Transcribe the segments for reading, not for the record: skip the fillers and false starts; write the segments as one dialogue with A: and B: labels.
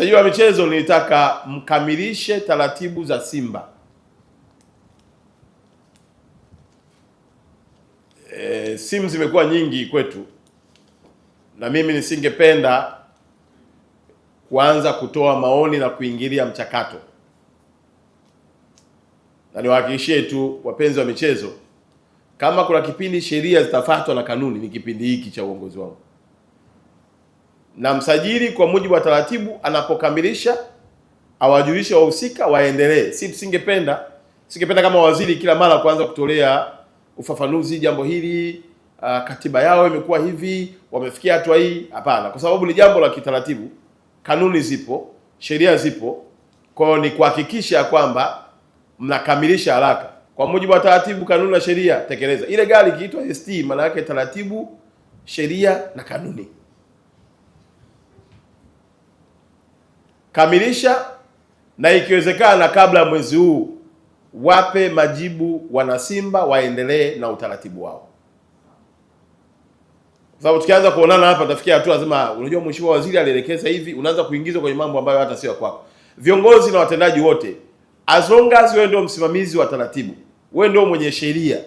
A: Msajili wa michezo, nilitaka mkamilishe taratibu za Simba. Simu zimekuwa nyingi kwetu na mimi nisingependa kuanza kutoa maoni na kuingilia mchakato, na niwahakikishie tu wapenzi wa michezo, kama kuna kipindi sheria zitafuatwa na kanuni, ni kipindi hiki cha uongozi wangu. Na msajili kwa mujibu wa taratibu anapokamilisha awajulishe wahusika waendelee. Singependa kama waziri kila mara kuanza kutolea ufafanuzi jambo hili, katiba yao imekuwa hivi, wamefikia hatua hii. Hapana, kwa sababu ni jambo la kitaratibu, kanuni zipo, sheria zipo. Kwa hiyo ni kuhakikisha kwamba mnakamilisha haraka kwa mujibu wa taratibu, kanuni na sheria, tekeleza. Ile gari ikiitwa ST maana yake taratibu, sheria na kanuni. Kamilisha, na ikiwezekana kabla ya mwezi huu wape majibu wanasimba, waendelee na utaratibu wao. Kwa sababu tukianza kuonana hapa tafikia hatua lazima, unajua mheshimiwa waziri alielekeza hivi, unaanza kuingizwa kwenye mambo ambayo hata sio kwako. Viongozi na watendaji wote, as long as wewe ndio msimamizi wa taratibu, wewe ndio mwenye sheria,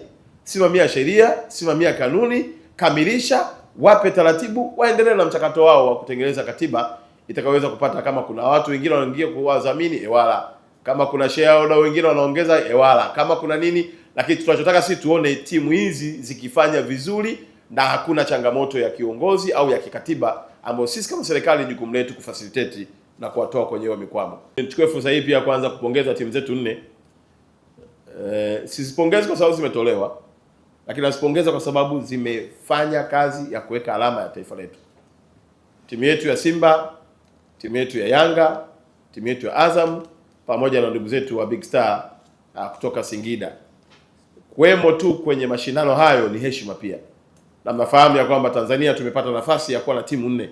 A: simamia sheria, simamia kanuni, kamilisha, wape taratibu, waendelee na mchakato wao wa kutengeneza katiba itakaweza kupata. Kama kuna watu wengine wanaingia kwa wadhamini, ewala. Kama kuna shareholder wengine wanaongeza, ewala. Kama kuna nini, lakini tunachotaka sisi tuone timu hizi zikifanya vizuri na hakuna changamoto ya kiongozi au ya kikatiba ambayo sisi kama serikali jukumu letu kufacilitate na kuwatoa kwenye hiyo mikwamo. Nichukue fursa hii pia kwanza kupongeza timu zetu nne. Sizipongezi kwa sababu zimetolewa, lakini nazipongeza kwa sababu zimefanya kazi ya kuweka alama ya taifa letu. Timu yetu ya Simba, timu yetu ya Yanga, timu yetu ya Azam pamoja na ndugu zetu wa Big Star kutoka Singida. Kuwemo tu kwenye mashindano hayo ni heshima pia. Na mnafahamu ya kwamba Tanzania tumepata nafasi ya kuwa na timu nne.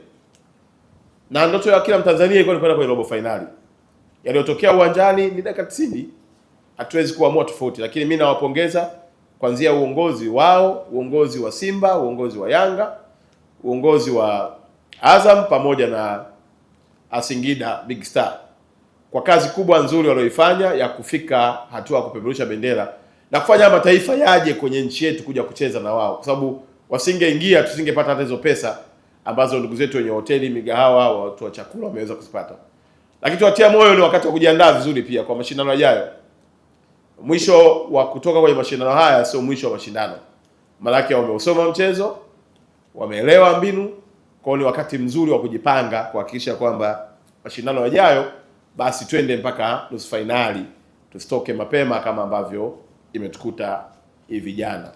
A: Na ndoto ya kila Mtanzania ilikuwa ni kwenda kwenye robo finali. Yaliyotokea uwanjani ni dakika 90. Hatuwezi kuamua tofauti, lakini mimi nawapongeza kuanzia uongozi wao, uongozi wa Simba, uongozi wa Yanga, uongozi wa Azam pamoja na Singida Big Star kwa kazi kubwa nzuri walioifanya ya kufika hatua ya kupeperusha bendera na kufanya mataifa yaje kwenye nchi yetu kuja kucheza na wao, kwa sababu wasingeingia tusingepata hata hizo pesa ambazo ndugu zetu wenye hoteli, migahawa, watu wa chakula wameweza kuzipata. Lakini tuwatia moyo, ni wakati wa kujiandaa vizuri pia kwa mashindano yajayo. Mwisho wa kutoka kwenye mashindano haya sio mwisho wa mashindano. Malaki wameusoma mchezo, wameelewa mbinu, kwa ni wakati mzuri wa kujipanga kuhakikisha kwamba mashindano yajayo basi twende mpaka nusu finali, tusitoke mapema kama ambavyo imetukuta hivi jana.